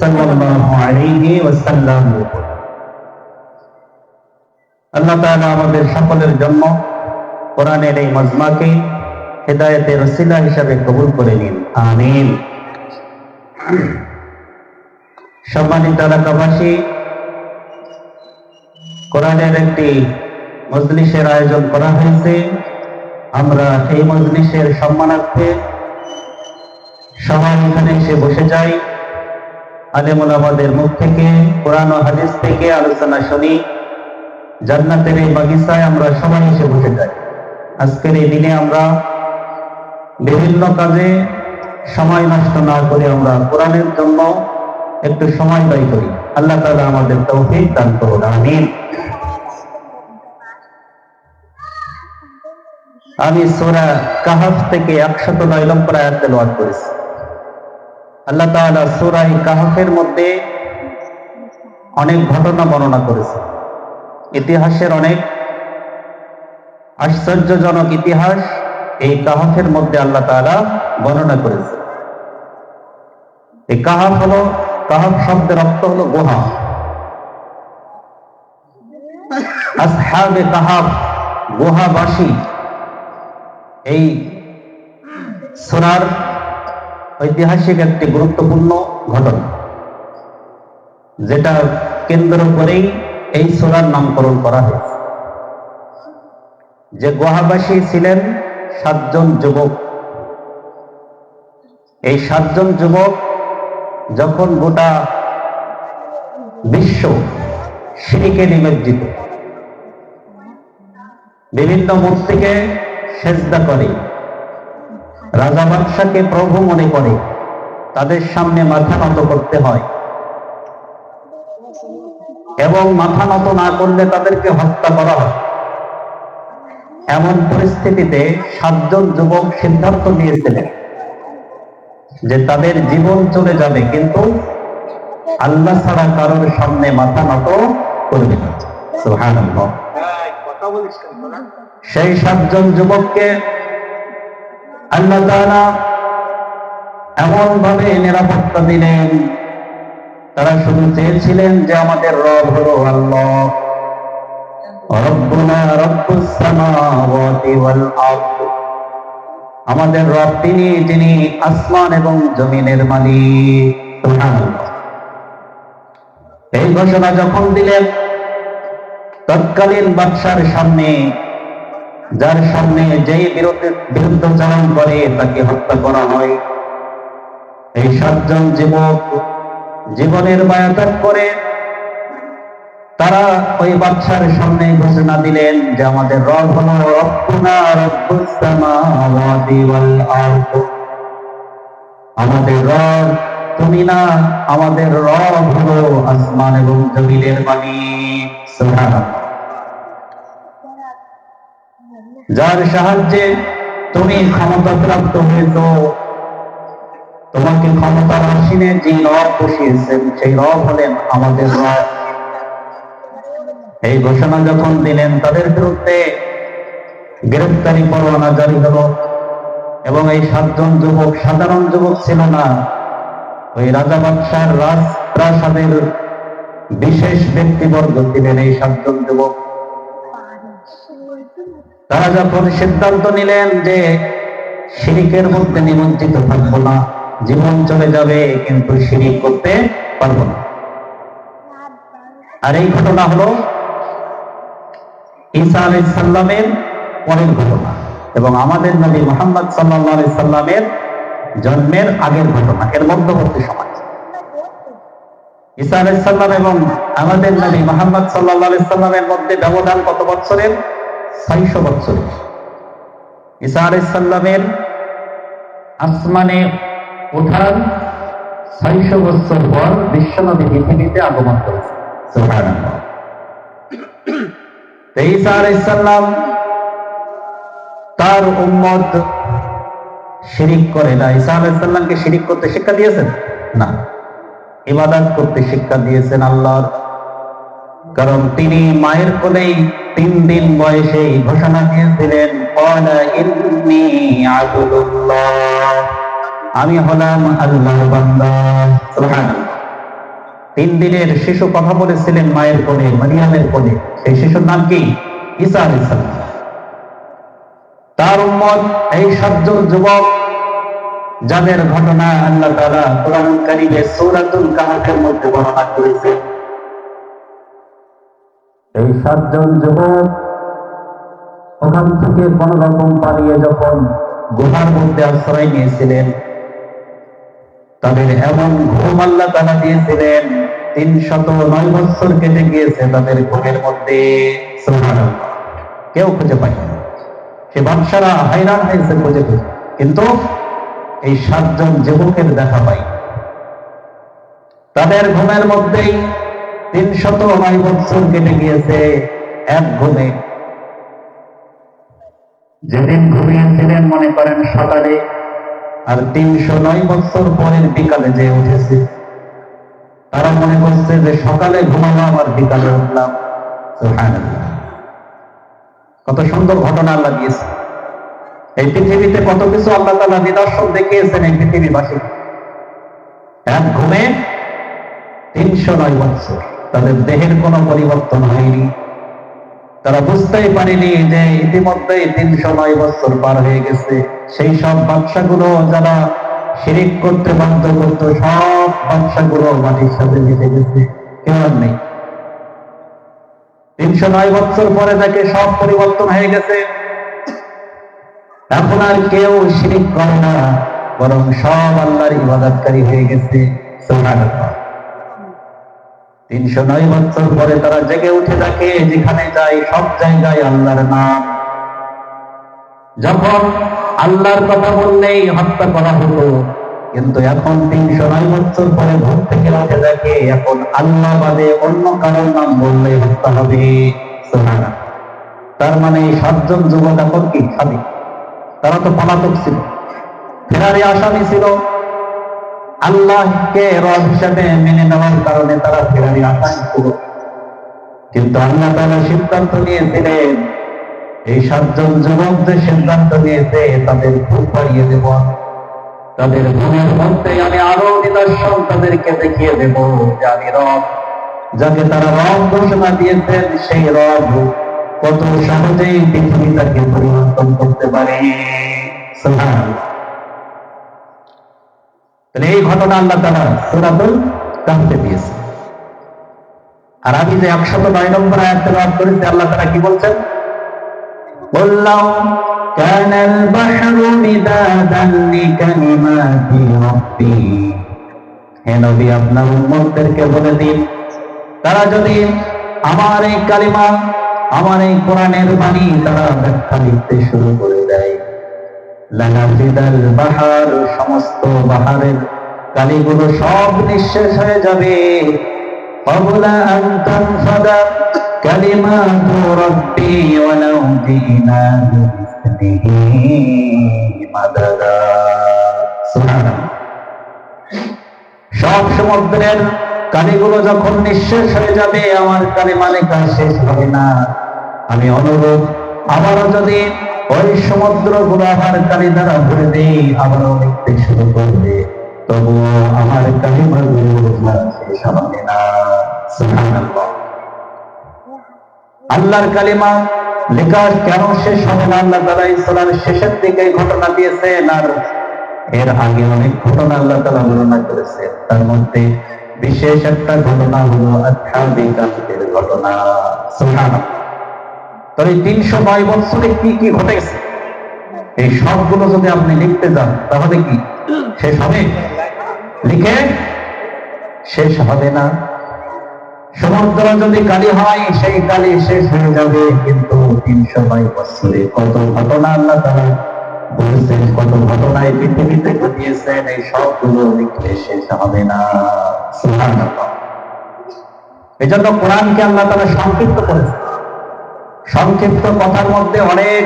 সাল্লাল্লাহু আলাইহি ওয়াসাল্লাম। আল্লাহ তাআলা আমাদের সকলের জন্য কোরআনের এই মাজমাকে হেদায়েতের ওসিলা হিসাবে কবুল করে নিন, আমিন। সম্মানিত এলাকাবাসী, কোরআনের একটি মজলিসের আয়োজন করা হয়েছে। আমরা এই মজলিসের সম্মানার্থে সবাই এখানে এসে বসে যাই, আলেম ওলামাদের মুখ থেকে কোরআন ও হাদিস থেকে আলোচনা শুনি। জান্নাতের এই বাগিচায় আমরা সবাই এসে বসে যাই। আজকের এই দিনে আমরা বিভিন্ন কাজে সময় নষ্ট না করে আমরা কোরআনের জন্য একটু সময় ব্যয় করি। আল্লাহ তাআলা আমাদের তৌফিক দান করুন, আমিন। আমি সূরা কাহাফ থেকে 109 নম্বর আয়াত তেলাওয়াত করেছি। আল্লাহ তাআলা সূরা কাহাফের মধ্যে অনেক ঘটনা বর্ণনা করেছে। ইতিহাসের অনেক আশ্চর্যজনক ইতিহাস এই কাহাফের মধ্যে আল্লাহ তাআলা বর্ণনা করেছে। এই কাহাফ শব্দের অর্থ হলো গুহা। আসহাবে কাহাফ, গুহাবাসী। এই সূরার ঐতিহাসিক একটি গুরুত্বপূর্ণ ঘটনা, যেটা কেন্দ্র করেই এই সূরার নামকরণ করা হয়েছে। যে গুহাবাসী ছিলেন 7 জন যুবক। এই 7 জন যুবক যখন গোটা বিশ্ব শিরকে নিমজ্জিত, বিভিন্ন মূর্তিকে সেজদা করে, রাজা বাদশাকে প্রভু মনে করে, তাদের সামনে মাথা নত করতে হয় এবং মাথা নত না করলে তাদেরকে হত্যা করা হয়। এমন পরিস্থিতিতে 7 জন যুবক সিদ্ধান্ত নিয়েছিলেন যে তাদের জীবন চলে যাবে, কিন্তু আল্লাহ ছাড়া কারোর সামনে মাথা নত করবে না। সুবহানাল্লাহ। সেই 7 জন যুবককে আল্লাহ তাআলা এমন ভাবে নিরাপত্তা দিলেন, তারা শুধু চেয়েছিলেন যে আমাদের রব হলো আল্লাহ, রব্বুনা রব্বুস সামাওয়াতি ওয়াল আরদ। আমাদের রব তিনি, যিনি আসমান এবং জমিনের মালিক। সুবহানাল্লাহ। এই ঘোষণা যখন দিলেন, তৎকালীন বাদশার সামনে, যার সামনে যেই বিরুদ্ধাচরণ করে তাকে হত্যা করা হয়, এই 7 জন যুবক জীবনের বায়াত করে তারা ওই বাদশার সামনে ঘোষণা দিলেন যে আমাদের রব হলো রব্বুনা রব্বুস সামাওয়াতি ওয়াল আরদ। আমাদের রব তুমি না, আমাদের রব হলো আসমান এবং জমিনের মালিক। সুবহানাল্লাহ। যার সাহায্যে তুমি ক্ষমতা প্রাপ্ত হয়েছ, তোমাকে ক্ষমতার আসীনে যে রব বসিয়েছেন সেই রব হলেন আমাদের রব। এই ঘোষণা যখন দিলেন, তাদের বিরুদ্ধে গ্রেফতারি পরোয়ানা জারি হলো এবং এই 7 জন যুবক সাধারণ যুবক ছিল না, ওই রাজা বাদশার রাজপ্রাসাদের বিশেষ ব্যক্তিবর্গ ছিলেন এই 7 জন যুবক। তারা যখন সিদ্ধান্ত নিলেন যে শিরিকের মধ্যে নিমজ্জিত থাকবো না, জীবন চলে যাবে কিন্তু শিরিক করতে পারবো না। আর এই ঘটনা হলো ঈসা আলাইহিস সালামের পরের ঘটনা এবং আমাদের নবী মুহাম্মদ সাল্লাল্লাহু আলাইহি সাল্লামের জন্মের আগের ঘটনা, এর মধ্যবর্তী সময়। ঈসা আলাইহিস সালাম এবং আমাদের নবী মুহাম্মদ সাল্লাল্লাহু আলাইহি সাল্লামের মধ্যে ব্যবধান কত বছরের? 600 বছরের। ঈসা আলাইহিস সালামের আসমানে ওঠার 600 বছর পর বিশ্বনবী পৃথিবীতে আগমন করেছে। সুবহানাল্লাহ। ঈসা আলাইহিস সালাম তার উম্মত শিরিক করে না। ঈসা আলাইহিস সালামকে শিরিক করতে শিক্ষা দিয়েছেন না, ইবাদত করতে শিক্ষা দিয়েছেন আল্লাহর। কারণ তিনি মায়ের কোলেই 3 দিন বয়সে ঘোষণা দিয়েছিলেন, ক্বালা ইন্নী আবদুল্লাহ, আমি হলাম আল্লাহর বান্দা। সুবহানাল্লাহ। 3 দিনের শিশু কথা বলেছিলেন মায়ের কোলে, মারিয়ামের কোলে। সেই শিশুর নাম কি? ঈসা আলাইহিস সালাম। তার উম্মত এই 7 জন যুবক, যাদের ঘটনা আল্লাহ তাআলা কোরআনুল কারীমে সূরাতুল কাহফের মধ্যে বর্ণনা করেছেন। এই 7 জন যুবক ওখান থেকে কোন রকম পালিয়ে যখন গুহার মধ্যে আশ্রয় নিয়েছিলেন, তাদের এমন ঘুম আল্লাহ তাআলা দিয়েছিলেন, 309 বছর কেটে গিয়েছে তাদের ঘুমের মধ্যে। সুবহানাল্লাহ, কেউ খুঁজে পায়নি। সে বাদশারা হায়রান হয়েছে খুঁজে খুঁজে, কিন্তু এই 7 জন যুবকের দেখা পাই। তাদের ঘুমের মধ্যেই 309 বছর কেটে গিয়েছে এক ঘুমে। যেদিন ঘুমিয়েছিলেন মনে করেন সকালে, আর 309 বছর পরের বিকালে যে উঠেছে, তারা মনে করছে যে সকালে ঘুমালাম আর বিকালে উঠলাম। সুবহানাল্লাহ, কত সুন্দর ঘটনা আল্লাহ দিয়েছে। এই পৃথিবীতে কত কিছু আল্লাহ তাআলা নিদর্শন দেখিয়েছেন এই পৃথিবীবাসী। এক ঘুমে 309 বছর, তাদের দেহের কোনো পরিবর্তন হয়নি। তারা বুঝতেই পারেনি যে ইতিমধ্যেই 309 বছর পার হয়ে গেছে। সেই সব বাদশাগুলো যারা শিরিক করতে বাধ্য করতো, সব বাদশাগুলো মাটির সাথে মিশে গেছে, কেউ আর নেই। 309 বছর পরে দেখে সব পরিবর্তন হয়ে গেছে। এখন আর কেউ শিরিক করে না, বরং সব আল্লাহর ইবাদতকারী হয়ে গেছে। সুবহানাল্লাহ। 309 বছর পরে তারা জেগে উঠে দেখে যেখানে যায় সব জায়গায় আল্লাহর নাম। যখন আল্লাহর কথা বললেই হত্যা করা হতো, কিন্তু এখন 309 বছর পরে ঘুম থেকে উঠে দেখে এখন আল্লাহ বাদে অন্য কারোর নাম বললেই হত্যা হবে। সুবহানাল্লাহ। তার মানে এই 7 জন যুবক এখন কি স্বাধীন? তারা তো পলাতক ছিল, ফেরারি আসামি ছিল। আল্লাহকে রব হিসেবে মেনে নেওয়ার কারণে তারা ফেরারি আসামি ছিল, কিন্তু আল্লাহ তাআলা সিদ্ধান্ত নিয়েছিলেন, এই 7 জন যুবক যে সিদ্ধান্ত নিয়েছে তাদের ঘুম পাড়িয়ে দেব। তাদের ঘুমের মধ্যে আমি আরো নিদর্শন তাদেরকে দেখিয়ে দেব যে আমি রব। যাকে তারা রব ঘোষণা দিয়েছেন, সেই রব কত সহজেই পৃথিবীটাকে পরিবর্তন করতে পারে। সুবহানাল্লাহ। এই ঘটনা আল্লাহ তাআলা সূরাতুল কাহফে দিয়েছে। আর আমি যে 109 নম্বর আয়াত তেলাওয়াত করেছি, আল্লাহ তাআলা কি বলছেন? قُل لَّوْ كَانَ الْبَحْرُ مِدَادًا لِّكَلِمَاتِ رَبِّي। হে নবী, আপনার উম্মতদেরকে বলে দিন, তারা যদি আমার এই কালিমা, আমার এই কোরআনের বাণী তারা ব্যাখ্যা লিখতে শুরু করে দেয়, লানাফিদাল বাহার, সমস্ত বাহারের কালিগুলো সব নিঃশেষ হয়ে যাবে। ক্বাবলা আন তানফাদা কালিমাতু রাব্বি ওয়ালাউ জিনা বিমিসলিহি মাদাদা। সুবহানাল্লাহ। সব সমুদ্রের কালিগুলো যখন নিঃশেষ হয়ে যাবে, আমার কালিমা লেখা শেষ হবে না। আমি অনুরোধ, আবারও যদি ওই সমুদ্রগুলো আমার কালি দ্বারা ভরে দেই, আবারও লিখতে শুরু করবে, তবুও আমার কালিমাগুলো শেষ হবে না। সুবহানাল্লাহ। আল্লাহর কালিমা লেখা কেন শেষ হবে না? আল্লাহ তাআলা ইসলামের শেষের দিকে ঘটনা দিয়েছেন, আর এর আগে অনেক ঘটনা আল্লাহ তাআলা বর্ণনা করেছেন। তার মধ্যে বিশেষ একটা ঘটনা হলো আসহাবে কাহফের ঘটনা। সুবহানাল্লাহ। তবে 309 বছরে কি কি ঘটেছে, এই সবগুলো যদি আপনি লিখতে যান, তাহলে কি শেষ হবে? লিখে শেষ হবে না। সমুদ্র যদি কালি হয়, সেই কালি শেষ হয়ে যাবে, কিন্তু 309 বছরে কত ঘটনা আল্লাহ তাআলা বলেছেন, কত ঘটনায় পৃথিবীতে ঘটিয়েছেন, এই সবগুলো লিখলে শেষ হবে না। সুবহানাল্লাহ। এজন্য কোরআনকে আল্লাহ তাআলা সংক্ষিপ্ত করেছেন। সংক্ষিপ্ত কথার মধ্যে অনেক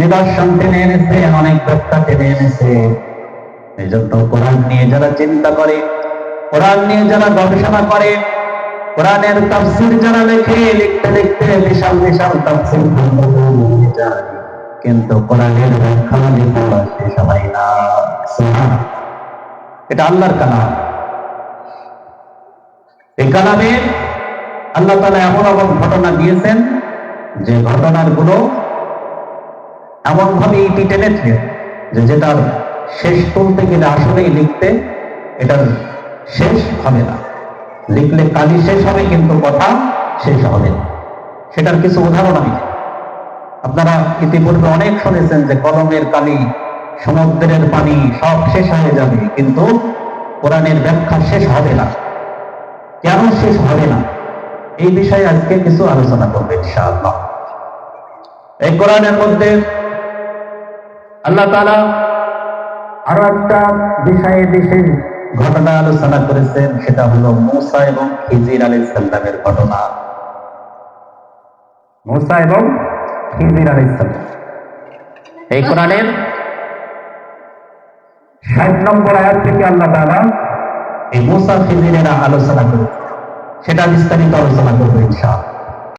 নিদর্শন টেনে এনেছে, অনেক ব্যাখ্যা টেনে এনেছে। এই জন্য কোরআন নিয়ে যারা চিন্তা করে, কোরআন নিয়ে যারা গবেষণা করে, কোরআনের তাফসীর যারা লেখে, লিখতে লিখতে বিশাল বিশাল তাফসীর হয়ে যায়, কিন্তু কোরআনের ব্যাখ্যা লেখা শেষ হয় না। সুবহানাল্লাহ। এটা আল্লাহর কালাম। এই কালামে আল্লাহ তাআলা এমন এমন ঘটনা দিয়েছেন যে ঘটনাগুলো এমন ভাবে ইতি টেনেছে যে যেটার শেষ তুলতে গেলে আসলেই লিখতে এটার শেষ হবে না। লিখলে কালি শেষ হবে কিন্তু কথা শেষ হবে না। সেটার কিছু উদাহরণ আমি দিই। আপনারা ইতিপূর্বে অনেক শুনেছেন যে কলমের কালি, সমুদ্রের পানি সব শেষ হয়ে যাবে, কিন্তু কোরআনের ব্যাখ্যা শেষ হবে না। কেন শেষ হবে না এই বিষয়ে আজকে কিছু আলোচনা করবে ইনশাআল্লাহ। এই কোরআনের মধ্যে আল্লাহ তাআলা আরো একটা বিষয়ে বিশেষ ঘটনা আলোচনা করেছেন, সেটা হলো মূসা এবং খিজির আলাইহিস সালামের ঘটনা। মূসা এবং খিজির আলাইহিস সালাম এই কোরআনের ৬০ নম্বর আয়াত থেকে আল্লাহ তাআলা এই মূসা খিজিরের আলোচনা করেছেন, সেটা বিস্তারিত আলোচনা করব ইনশাআল্লাহ।